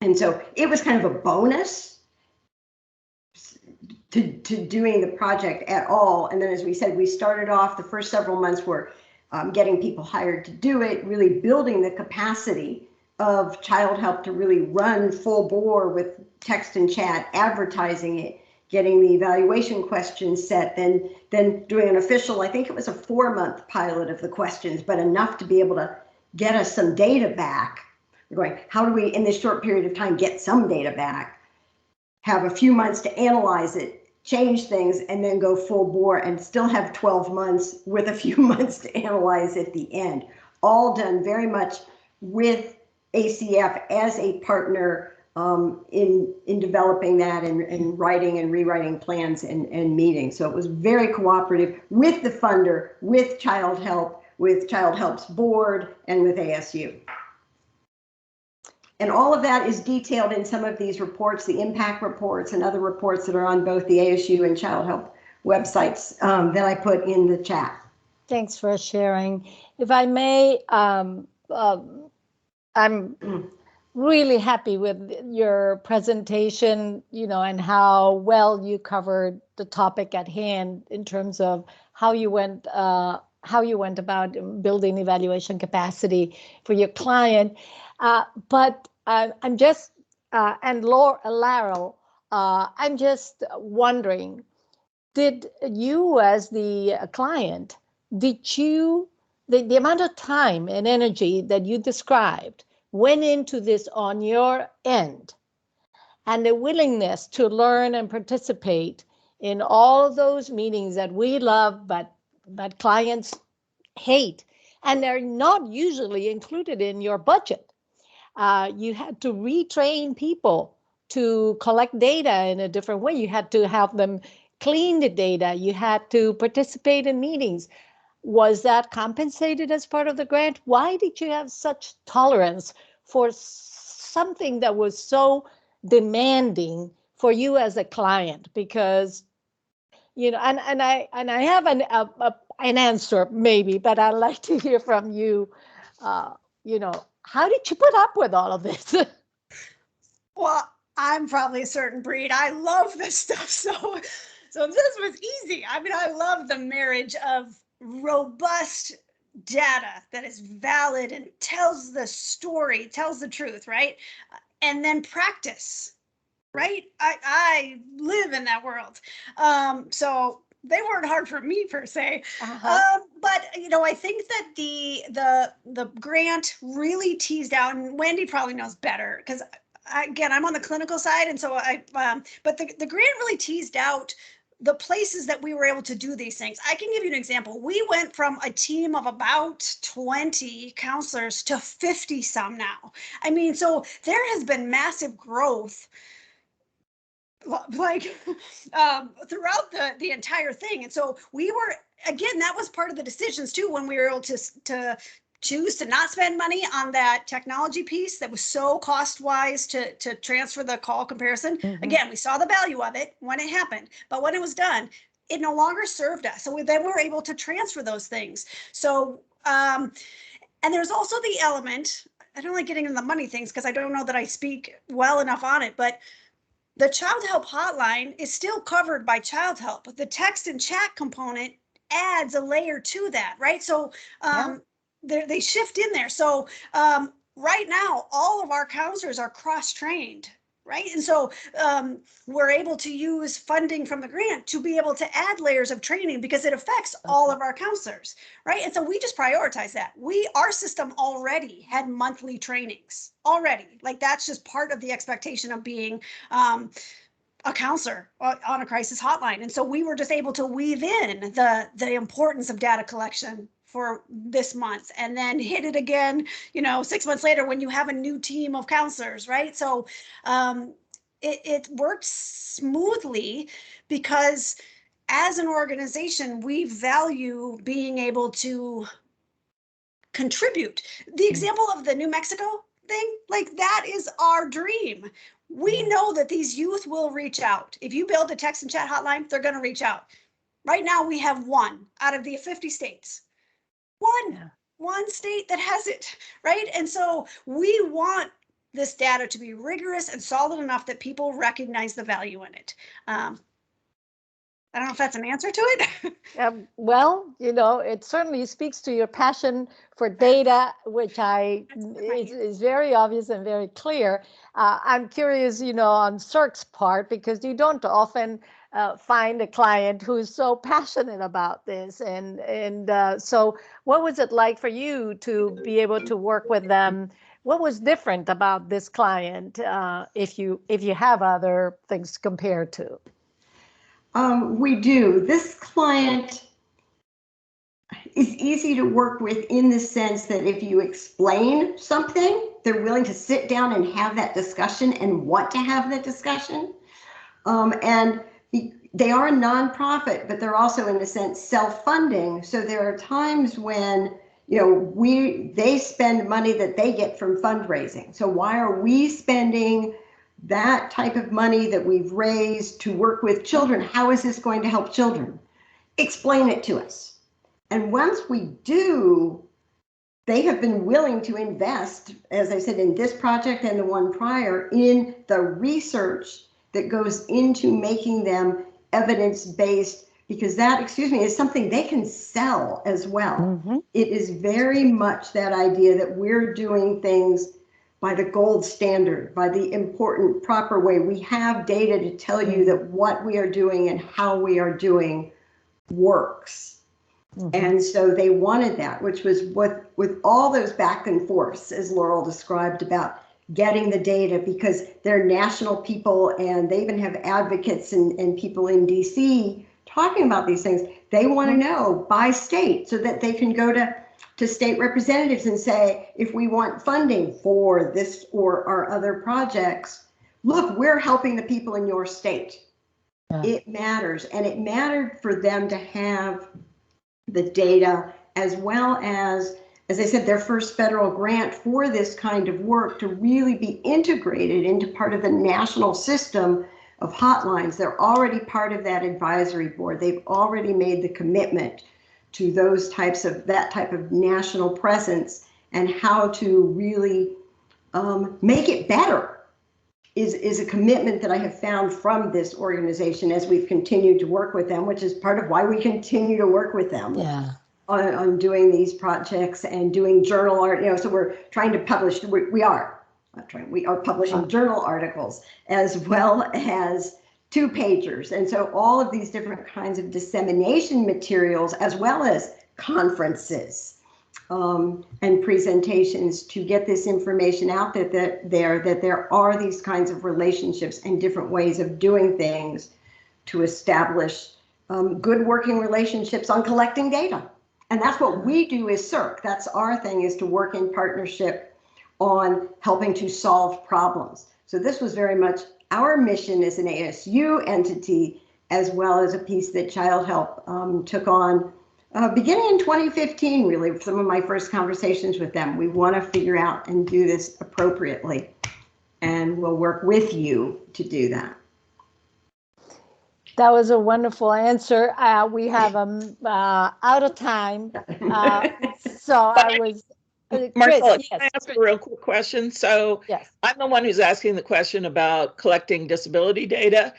And so it was kind of a bonus to doing the project at all. And then, as we said, we started off the first several months were getting people hired to do it, really building the capacity of Child Help to really run full bore with text and chat, advertising it, getting the evaluation questions set, then doing an official, I think it was a 4-month pilot of the questions, but enough to be able to get us some data back. We're going, how do we, in this short period of time, get some data back, have a few months to analyze it, change things, and then go full bore and still have 12 months with a few months to analyze at the end. All done very much with ACF as a partner in developing that and writing and rewriting plans and meetings. So it was very cooperative with the funder, with Child Help, with Child Help's board, and with ASU. And all of that is detailed in some of these reports, the impact reports and other reports that are on both the ASU and Child Help websites that I put in the chat. Thanks for sharing. If I may, I'm really happy with your presentation, and how well you covered the topic at hand in terms of how you went about building evaluation capacity for your client. But I'm just, and Laurel, I'm just wondering, did you as the client, the amount of time and energy that you described went into this on your end, and the willingness to learn and participate in all of those meetings that we love, but that clients hate, and they're not usually included in your budget. You had to retrain people to collect data in a different way. You had to have them clean the data. You had to participate in meetings. Was that compensated as part of the grant? Why did you have such tolerance for something that was so demanding for you as a client? Because, and I have an answer maybe, but I'd like to hear from you. How did you put up with all of this? Well, I'm probably a certain breed. I love this stuff. So this was easy. I mean, I love the marriage of robust data that is valid and tells the story, tells the truth, right? And then practice, right? I live in that world. So they weren't hard for me per se. But I think that the grant really teased out, and Wendy probably knows better because again, I'm on the clinical side, and so but the grant really teased out the places that we were able to do these things. I can give you an example. We went from a team of about 20 counselors to 50 some now. I mean, so there has been massive growth like throughout the entire thing. And so we were, again, that was part of the decisions too, when we were able to choose to not spend money on that technology piece that was so cost wise to transfer the call comparison. Again, we saw the value of it when it happened, but when it was done, it no longer served us. So then we're able to transfer those things. So, and there's also the element, I don't like getting into the money things because I don't know that I speak well enough on it, but the Child Help Hotline is still covered by Child Help, but the text and chat component adds a layer to that, right? So they shift in there. So right now, all of our counselors are cross-trained, right? And so we're able to use funding from the grant to be able to add layers of training because it affects all of our counselors, right? And so we just prioritize that. Our system already had monthly trainings already. Like that's just part of the expectation of being a counselor on a crisis hotline. And so we were just able to weave in the importance of data collection for this month and then hit it again, 6 months later when you have a new team of counselors, right? So it works smoothly because as an organization, we value being able to contribute. The example of the New Mexico thing, like that is our dream. We know that these youth will reach out. If you build a text and chat hotline, they're going to reach out. Right now, we have one out of the 50 states. One state that has it, right? And so we want this data to be rigorous and solid enough that people recognize the value in it. I don't know if that's an answer to it. Well, it certainly speaks to your passion for data, which is very obvious and very clear. I'm curious, on CERC's part, because you don't often find a client who's so passionate about this. And so what was it like for you to be able to work with them? What was different about this client, if you have other things to compare to? We do. This client is easy to work with in the sense that if you explain something, they're willing to sit down and have that discussion and want to have that discussion. And they are a nonprofit, but they're also in a sense self-funding. So there are times when they spend money that they get from fundraising. So why are we spending that type of money that we've raised to work with children? How is this going to help children? Explain it to us. And once we do, they have been willing to invest, as I said, in this project and the one prior, in the research that goes into making them evidence-based, because that, is something they can sell as well. It is very much that idea that we're doing things by the gold standard, by the important, proper way. We have data to tell you that what we are doing and how we are doing works. And so they wanted that, which was with all those back and forths, as Laurel described, about getting the data, because they're national people and they even have advocates and people in DC talking about these things. They want to know by state so that they can go to state representatives and say, if we want funding for this or our other projects, look, we're helping the people in your state. It matters. And it mattered for them to have the data, as well as I said, their first federal grant for this kind of work to really be integrated into part of the national system of hotlines. They're already part of that advisory board. They've already made the commitment to that type of national presence, and how to really make it better is a commitment that I have found from this organization as we've continued to work with them, which is part of why we continue to work with them on doing these projects and doing journal art. So we're trying to publish, we are publishing journal articles as well as 2-pagers. And so all of these different kinds of dissemination materials, as well as conferences and presentations, to get this information out that there are these kinds of relationships and different ways of doing things to establish good working relationships on collecting data. And that's what we do as CERC. That's our thing, is to work in partnership on helping to solve problems. So this was very much our mission as an ASU entity, as well as a piece that Child Help took on beginning in 2015, really, some of my first conversations with them. We want to figure out and do this appropriately, and we'll work with you to do that. That was a wonderful answer. We have out of time, so I was. Marcella, Chris, can I yes. ask a real quick question? So Yes. I'm the one who's asking the question about collecting disability data.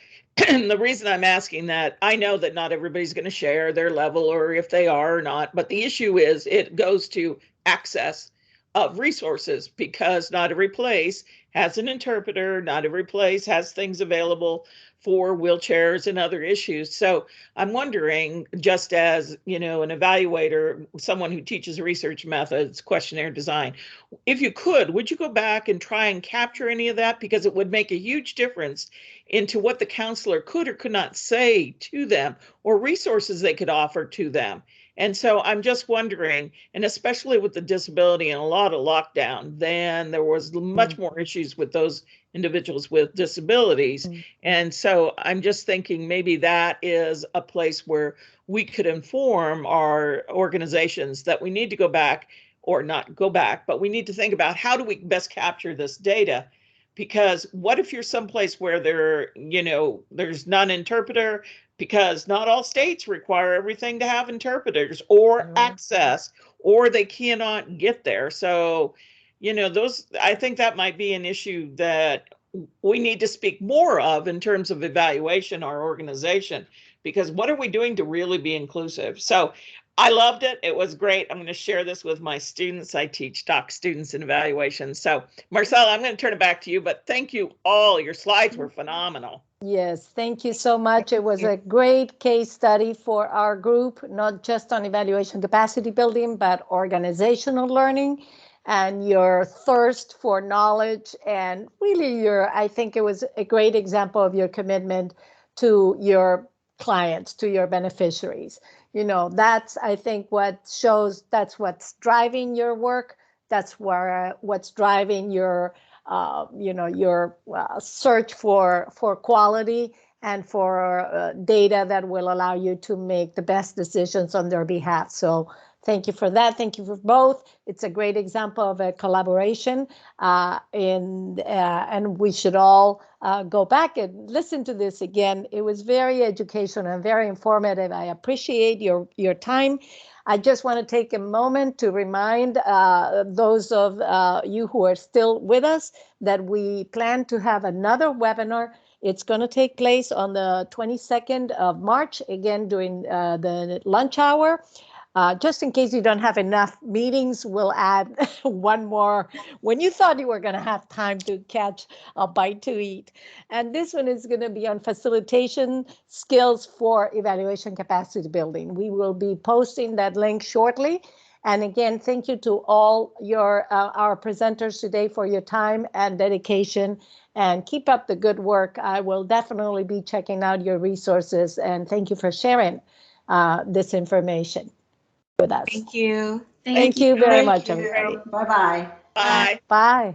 And the reason I'm asking that, I know that not everybody's going to share their level or if they are or not, but the issue is it goes to access of resources, because not every place has an interpreter, not every place has things available for wheelchairs and other issues. So I'm wondering, just as, you know, an evaluator, someone who teaches research methods, questionnaire design, if you could, would you go back and try and capture any of that? Because it would make a huge difference into what the counselor could or could not say to them, or resources they could offer to them. And so I'm just wondering, and especially with the disability and a lot of lockdown, then there was much more issues with those individuals with disabilities. And so I'm just thinking maybe that is a place where we could inform our organizations that we need to go back, or not go back, but we need to think about how do we best capture this data? Because what if you're someplace where there's not an interpreter, because not all states require everything to have interpreters or access, or they cannot get there. So, I think that might be an issue that we need to speak more of in terms of evaluation, our organization, because what are we doing to really be inclusive? So I loved it. It was great. I'm going to share this with my students. I teach doc students in evaluation. So Marcella, I'm going to turn it back to you, but thank you all. Your slides were phenomenal. Yes, thank you so much. It was a great case study for our group, not just on evaluation capacity building, but organizational learning and your thirst for knowledge. And really I think it was a great example of your commitment to your clients, to your beneficiaries. That's, I think, what shows that's what's driving your work. That's what's driving your your search for quality and for data that will allow you to make the best decisions on their behalf. So thank you for that. Thank you for both. It's a great example of a collaboration, and we should all go back and listen to this again. It was very educational and very informative. I appreciate your time. I just want to take a moment to remind those of you who are still with us that we plan to have another webinar. It's going to take place on the 22nd of March, again during the lunch hour. Just in case you don't have enough meetings, we'll add one more when you thought you were going to have time to catch a bite to eat. And this one is going to be on facilitation skills for evaluation capacity building. We will be posting that link shortly. And again, thank you to all our presenters today for your time and dedication, and keep up the good work. I will definitely be checking out your resources, and thank you for sharing this information with us. Thank you. Thank you very much, everybody. Bye-bye. Bye. Bye.